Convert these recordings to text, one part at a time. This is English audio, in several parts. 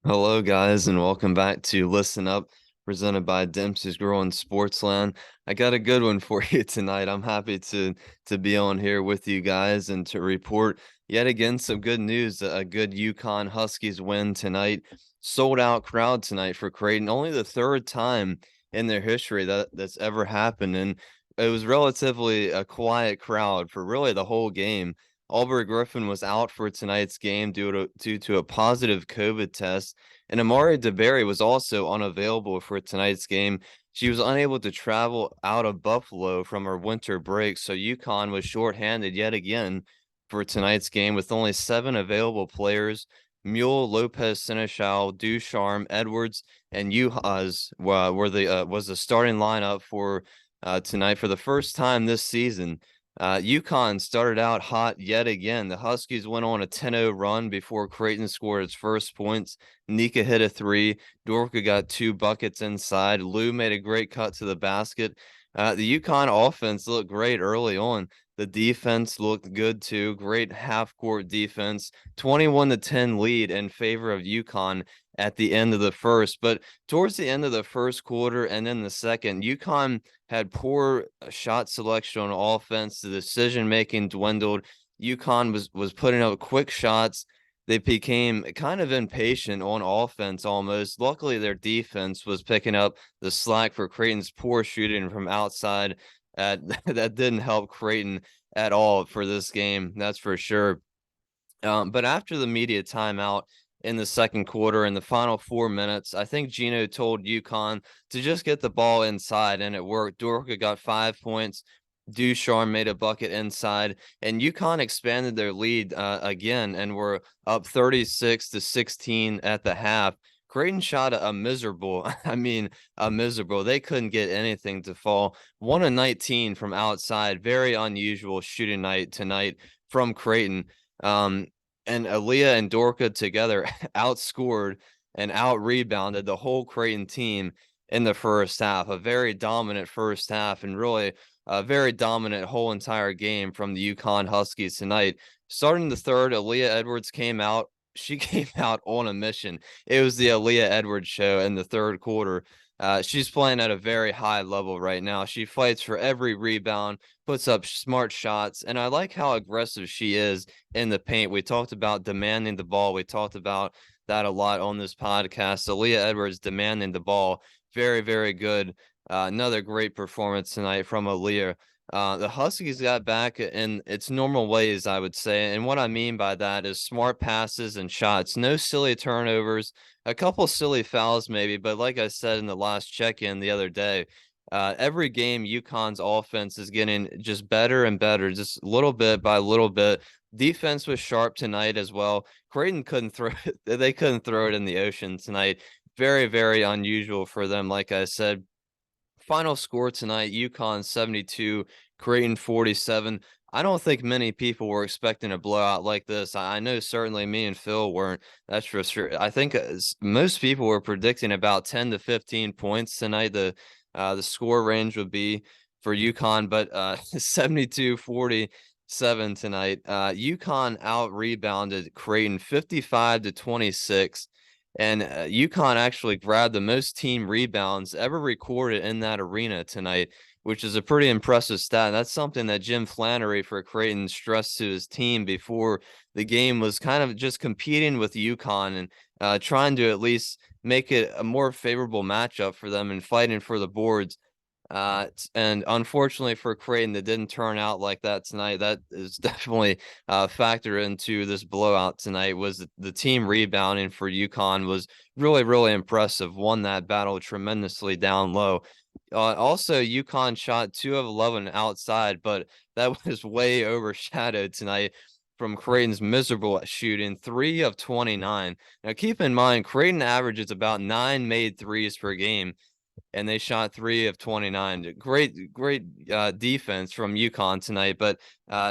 Hello, guys, and welcome back to Listen Up, presented by Dempsey's Growing Sportsland. I got a good one for you tonight. I'm happy to be on here with you guys and to report yet again some good news. A good UConn Huskies win tonight. Sold out crowd tonight for Creighton. Only the third time in their history that's ever happened, and it was relatively a quiet crowd for really the whole game. Aubrey Griffin was out for tonight's game due to a positive COVID test, and Amari DeBerry was also unavailable for tonight's game. She was unable to travel out of Buffalo from her winter break, so UConn was shorthanded yet again for tonight's game with only 7 available players. Mule, Lopez, Seneschal, Ducharme, Edwards, and Uhas was the starting lineup for tonight for the first time this season. UConn started out hot yet again. The Huskies went on a 10-0 run before Creighton scored its first points. Nika hit a 3. Dorka got 2 buckets inside. Lou made a great cut to the basket. The UConn offense looked great early on. The defense looked good too. Great half-court defense. 21-10 lead in favor of UConn at the end of the first. But towards the end of the first quarter and then the second, UConn had poor shot selection on offense. The decision making dwindled. UConn was putting up quick shots. They became kind of impatient on offense almost. Luckily, their defense was picking up the slack for Creighton's poor shooting from outside. That didn't help Creighton at all for this game, that's for sure. But after the media timeout in the second quarter, in the final 4 minutes, I think Gino told UConn to just get the ball inside, and it worked. Dorka got 5 points. Ducharme made a bucket inside, and UConn expanded their lead again and were up 36-16 at the half. Creighton shot a miserable, a miserable. They couldn't get anything to fall. 1 of 19 from outside. Very unusual shooting night tonight from Creighton. And Aaliyah and Dorka together outscored and out-rebounded the whole Creighton team in the first half. A very dominant first half and really a very dominant whole entire game from the UConn Huskies tonight. Starting the third, Aaliyah Edwards came out. She came out on a mission. It was the Aaliyah Edwards show in the third quarter. She's playing at a very high level right now. She fights for every rebound, puts up smart shots, and I like how aggressive she is in the paint. We talked about demanding the ball. We talked about that a lot on this podcast. Aaliyah Edwards demanding the ball. Very, very good. Another great performance tonight from Aaliyah. The Huskies got back in its normal ways, I would say. And what I mean by that is smart passes and shots. No silly turnovers, a couple silly fouls maybe, but like I said in the last check-in the other day, every game UConn's offense is getting just better and better, just little bit by little bit. Defense was sharp tonight as well. Creighton couldn't throw it. They couldn't throw it in the ocean tonight. Very, very unusual for them, like I said. Final score tonight, UConn 72, Creighton 47. I don't think many people were expecting a blowout like this. I know certainly me and Phil weren't. That's for sure. I think most people were predicting about 10 to 15 points tonight. The score range would be for UConn, but 72-47 tonight. UConn out rebounded Creighton 55-26. And UConn actually grabbed the most team rebounds ever recorded in that arena tonight, which is a pretty impressive stat. That's something that Jim Flannery for Creighton stressed to his team before the game, was kind of just competing with UConn and trying to at least make it a more favorable matchup for them and fighting for the boards. And unfortunately for Creighton, that didn't turn out like that tonight. That is definitely a factor into this blowout tonight. Was the team rebounding for UConn was really, really impressive. Won that battle tremendously down low. Also, UConn shot 2 of 11 outside, but that was way overshadowed tonight from Creighton's miserable shooting, 3 of 29. Now, keep in mind, Creighton averages about 9 made threes per game, and they shot 3 of 29. Great defense from UConn tonight, but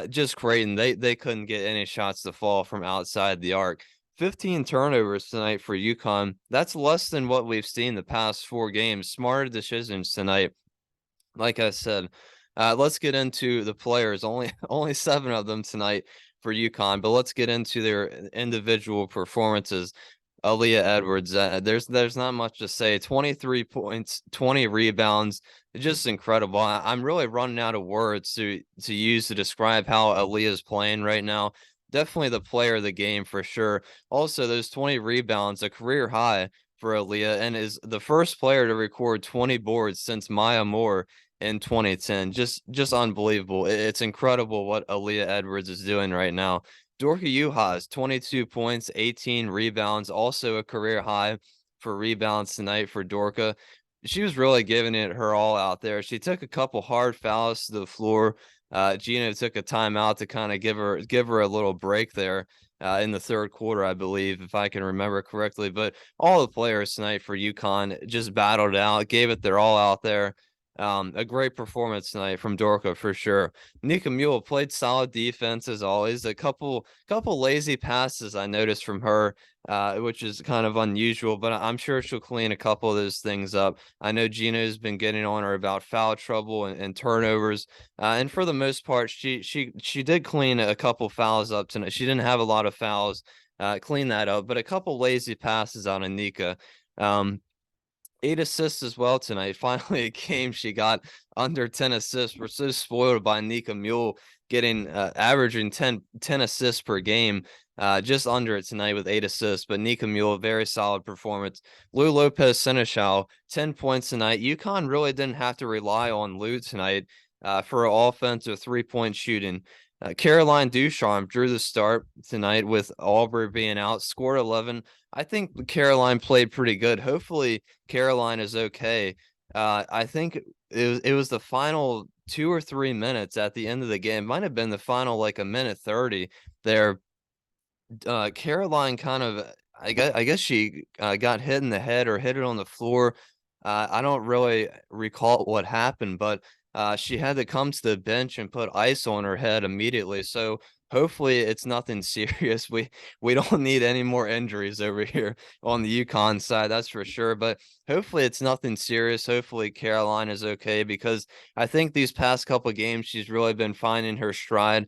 just Creighton, they couldn't get any shots to fall from outside the arc. 15 turnovers tonight for UConn. That's less than what we've seen the past 4 games. Smarter decisions tonight. Like I said, let's get into the players. Only 7 of them tonight for UConn, but let's get into their individual performances. Aaliyah Edwards. There's not much to say. 23 points, 20 rebounds, just incredible. I'm really running out of words to use to describe how Aaliyah's playing right now. Definitely the player of the game for sure. Also, those 20 rebounds, a career high for Aaliyah, and is the first player to record 20 boards since Maya Moore in 2010. Just unbelievable. It's incredible what Aaliyah Edwards is doing right now. Dorka Juhas, 22 points, 18 rebounds, also a career high for rebounds tonight for Dorka. She was really giving it her all out there. She took a couple hard fouls to the floor. Gino took a timeout to kind of give her a little break there in the third quarter, I believe, if I can remember correctly. But all the players tonight for UConn just battled out, gave it their all out there. A great performance tonight from Dorka for sure. Nika Mule played solid defense as always. A couple lazy passes I noticed from her, which is kind of unusual, but I'm sure she'll clean a couple of those things up. I know Gino's been getting on her about foul trouble and turnovers, and for the most part, she did clean a couple fouls up tonight. She didn't have a lot of fouls, clean that up, but a couple lazy passes out of Nika. Um, 8 assists as well tonight. Finally, a game she got under 10 assists. We're so spoiled by Nika Mule getting averaging 10 assists per game. Just under it tonight with 8 assists. But Nika Mule, very solid performance. Lou Lopez Seneschal, 10 points tonight. UConn really didn't have to rely on Lou tonight for offense or 3-point shooting. Caroline Ducharme drew the start tonight with Aubrey being out, scored 11. I think Caroline played pretty good. Hopefully, Caroline is okay. I think it was the final 2 or 3 minutes at the end of the game. Might have been the final like a minute 30 there. Caroline kind of I guess she got hit in the head or hit it on the floor. I don't really recall what happened, but she had to come to the bench and put ice on her head immediately. So hopefully it's nothing serious. We don't need any more injuries over here on the UConn side, that's for sure. But hopefully it's nothing serious. Hopefully Caroline is okay because I think these past couple games she's really been finding her stride.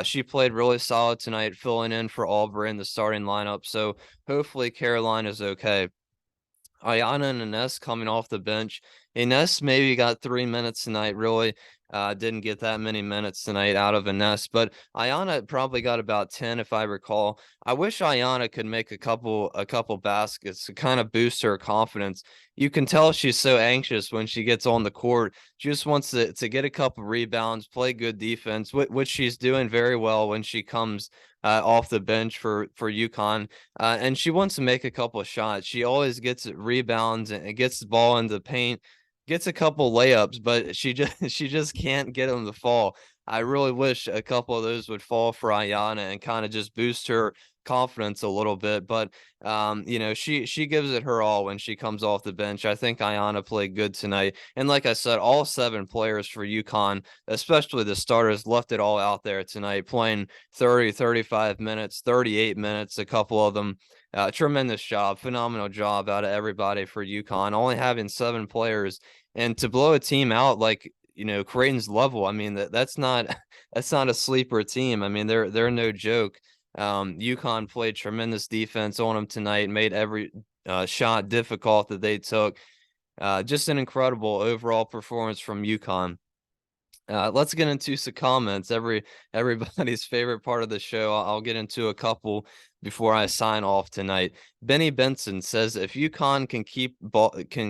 She played really solid tonight, filling in for Aubrey in the starting lineup. So hopefully Caroline is okay. Ayana and Ines coming off the bench. Ines maybe got 3 minutes tonight, really. Didn't get that many minutes tonight out of Ines, but Ayana probably got about 10 if I recall. I wish Ayana could make a couple baskets to kind of boost her confidence. You can tell she's so anxious when she gets on the court. She just wants to get a couple rebounds, play good defense, which she's doing very well when she comes off the bench for UConn. And she wants to make a couple of shots. She always gets rebounds and gets the ball into the paint, gets a couple layups, but she just can't get them to fall. I really wish a couple of those would fall for Ayana and kind of just boost her confidence a little bit. But she gives it her all when she comes off the bench. I think Ayana played good tonight. And like I said, all 7 players for UConn, especially the starters, left it all out there tonight, playing 30, 35 minutes, 38 minutes, a couple of them. Tremendous job, phenomenal job out of everybody for UConn, only having 7 players. And to blow a team out like, Creighton's level, I mean, that's not that's not a sleeper team. I mean, they're no joke. UConn played tremendous defense on them tonight, made every shot difficult that they took. Just an incredible overall performance from UConn. Let's get into some comments. Everybody's favorite part of the show. I'll get into a couple before I sign off tonight. Benny Benson says if UConn can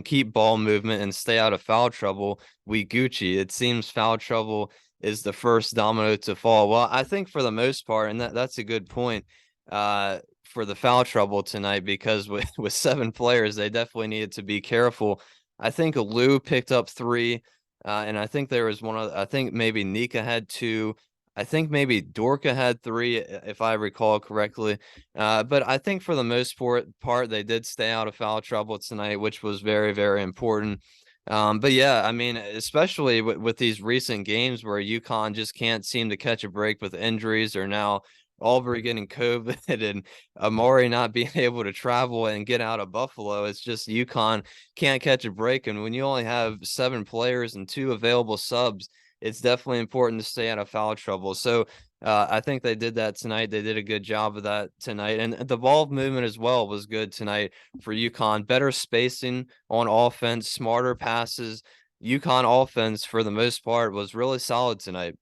keep ball movement and stay out of foul trouble, we Gucci. It seems foul trouble is the first domino to fall. Well, I think for the most part, and that's a good point. For the foul trouble tonight, because with 7 players, they definitely needed to be careful. I think Lou picked up 3. And I think there was one other. I think maybe Nika had 2. I think maybe Dorka had 3, if I recall correctly. But I think for the most part, they did stay out of foul trouble tonight, which was very, very important. But yeah, I mean, especially with these recent games where UConn just can't seem to catch a break with injuries, or now Aubrey getting COVID and Amari not being able to travel and get out of Buffalo. It's just UConn can't catch a break. And when you only have 7 players and 2 available subs, it's definitely important to stay out of foul trouble. So I think they did that tonight. They did a good job of that tonight. And the ball movement as well was good tonight for UConn. Better spacing on offense, smarter passes. UConn offense, for the most part, was really solid tonight.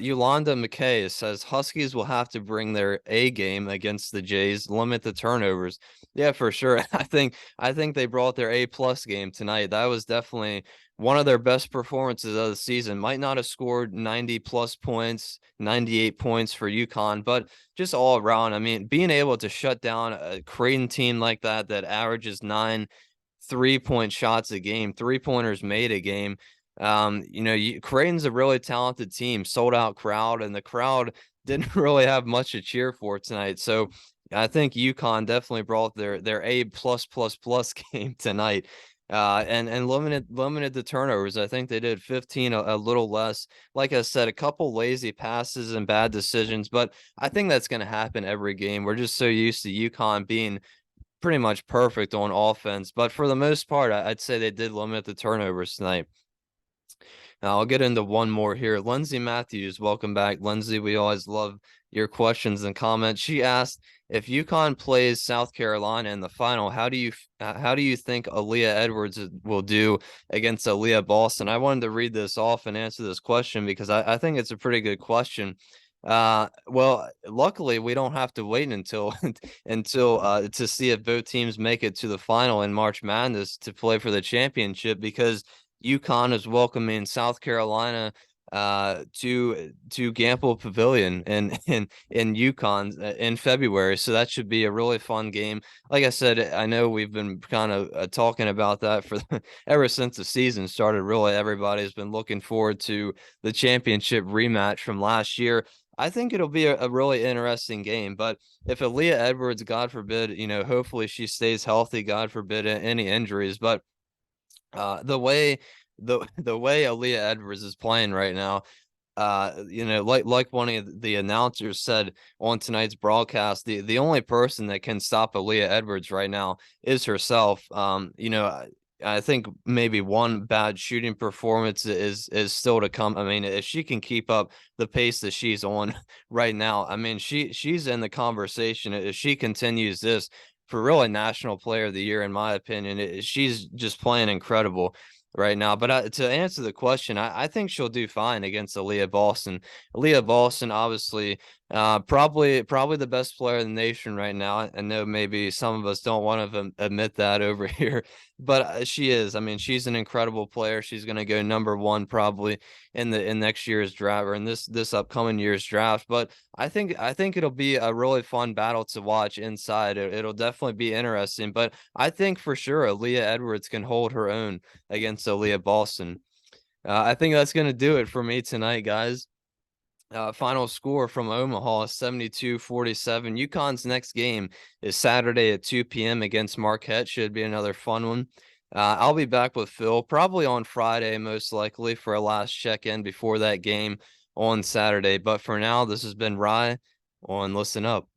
Yolanda McKay says Huskies will have to bring their A game against the Jays, limit the turnovers. Yeah, for sure. I think they brought their A+ game tonight. That was definitely one of their best performances of the season. Might not have scored 90+ points, 98 points for UConn, but just all around. I mean, being able to shut down a Creighton team like that averages 9 3-point shots a game, 3-pointers made a game. Creighton's a really talented team, sold out crowd, and the crowd didn't really have much to cheer for tonight. So I think UConn definitely brought their A+++ game tonight. And limited the turnovers. I think they did 15, a little less. Like I said, a couple lazy passes and bad decisions, but I think that's going to happen every game. We're just so used to UConn being pretty much perfect on offense, but for the most part, I'd say they did limit the turnovers tonight. Now I'll get into one more here. Lindsay Matthews, welcome back, Lindsay. We always love your questions and comments. She asked, if UConn plays South Carolina in the final, how do you think Aaliyah Edwards will do against Aaliyah Boston? I wanted to read this off and answer this question because I think it's a pretty good question. Well, luckily we don't have to wait until to see if both teams make it to the final in March Madness to play for the championship, because UConn is welcoming South Carolina to Gamble Pavilion in UConn in February. So that should be a really fun game. Like I said, I know we've been kind of talking about that for ever since the season started. Really, everybody's been looking forward to the championship rematch from last year. I think it'll be a really interesting game. But if Aaliyah Edwards, God forbid, hopefully she stays healthy, God forbid any injuries, but the way the way Aaliyah Edwards is playing right now, like one of the announcers said on tonight's broadcast, the only person that can stop Aaliyah Edwards right now is herself. I think maybe one bad shooting performance is still to come. I mean, if she can keep up the pace that she's on right now, I mean, she's in the conversation. If she continues this for really National Player of the Year, in my opinion, she's just playing incredible right now. But to answer the question, I think she'll do fine against Aaliyah Boston. Aaliyah Boston, obviously, probably the best player in the nation right now. I know maybe some of us don't want to admit that over here, but she is. I mean, she's an incredible player. She's going to go #1 probably in next year's draft, or in this upcoming year's draft. But I think it'll be a really fun battle to watch inside. It'll definitely be interesting. But I think for sure Aaliyah Edwards can hold her own against Aaliyah Boston. I think that's going to do it for me tonight, guys. Final score from Omaha, 72-47. UConn's next game is Saturday at 2 p.m. against Marquette. Should be another fun one. I'll be back with Phil probably on Friday, most likely, for a last check-in before that game on Saturday. But for now, this has been Rye on Listen Up.